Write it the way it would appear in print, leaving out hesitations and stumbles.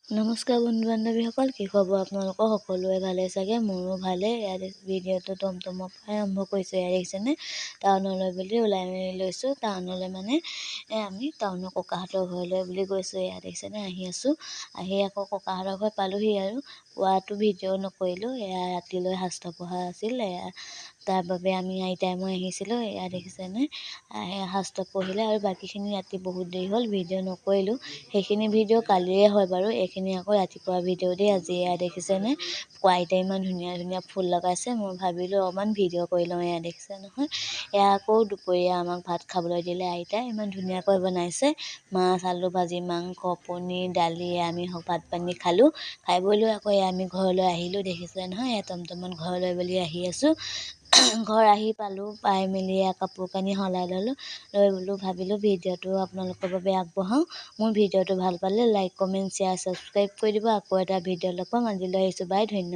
নমস্কাৰ বন্ধু বান্ধৱীসকল, কি খবৰ আপোনালোকৰ? সকলোৱে ভালে চাগে? মোৰো ভালে। ইয়াত ভিডিঅ'টো টমটমৰ পৰাই আৰম্ভ কৰিছোঁ। ইয়াত দেখিছেনে, টাউনলৈ বুলি ওলাই মেলি লৈছোঁ। টাউনলৈ মানে আমি টাউনৰ ককাহঁতৰ ঘৰলৈ বুলি গৈছোঁ। ইয়াত দেখিছেনে, আহি আছোঁ। আহি আকৌ ককাহঁতৰ ঘৰ পালোহি আৰু পোৱাটো ভিডিঅ' নকৰিলোঁ। এয়া ৰাতিলৈ শাস্ত্ৰ পঢ়া আছিল, তাৰ বাবে আমি আইতাই মই আহিছিলোঁ। এয়া দেখিছেনে, শাস্ত্ৰ পঢ়িলে আৰু বাকীখিনি ৰাতি বহুত দেৰি হ'ল, ভিডিঅ' নকৰিলোঁ। সেইখিনি ভিডিঅ' কালিৰে হয় বাৰু, এইখিনি আকৌ ৰাতিপুৱা ভিডিঅ' দেই আজি। এয়া দেখিছেনে, আইতাই ইমান ধুনীয়া ধুনীয়া ফুল লগাইছে। মই ভাবিলোঁ অকণমান ভিডিঅ' কৰি লওঁ। এয়া দেখিছে নহয়, এয়া আকৌ দুপৰীয়া আমাক ভাত খাবলৈ দিলে আইতাই। ইমান ধুনীয়াকৈ বনাইছে, মাছ, আলু ভাজি, মাংস, পনীৰ, দালি। আমি ভাত পানী খালোঁ। খাই বৈ লৈ আকৌ আমি ঘৰলৈ আহিলোঁ। দেখিছে নহয়, এয়া টমটমত ঘৰলৈ বুলি আহি আছোঁ। ঘৰ আহি পালোঁ, পাই মেলি কাপোৰ কানি সলাই ল'লোঁ। লৈ বোলো ভাবিলোঁ ভিডিঅ'টো আপোনালোকৰ বাবে আগবঢ়াওঁ। মোৰ ভিডিঅ'টো ভাল পালে লাইক, কমেণ্ট, শ্বেয়াৰ, ছাবস্ক্ৰাইব কৰি দিব। আকৌ এটা ভিডিঅ' লগ পাম। আজিলৈ আহিছোঁ, বাই, ধন্যবাদ।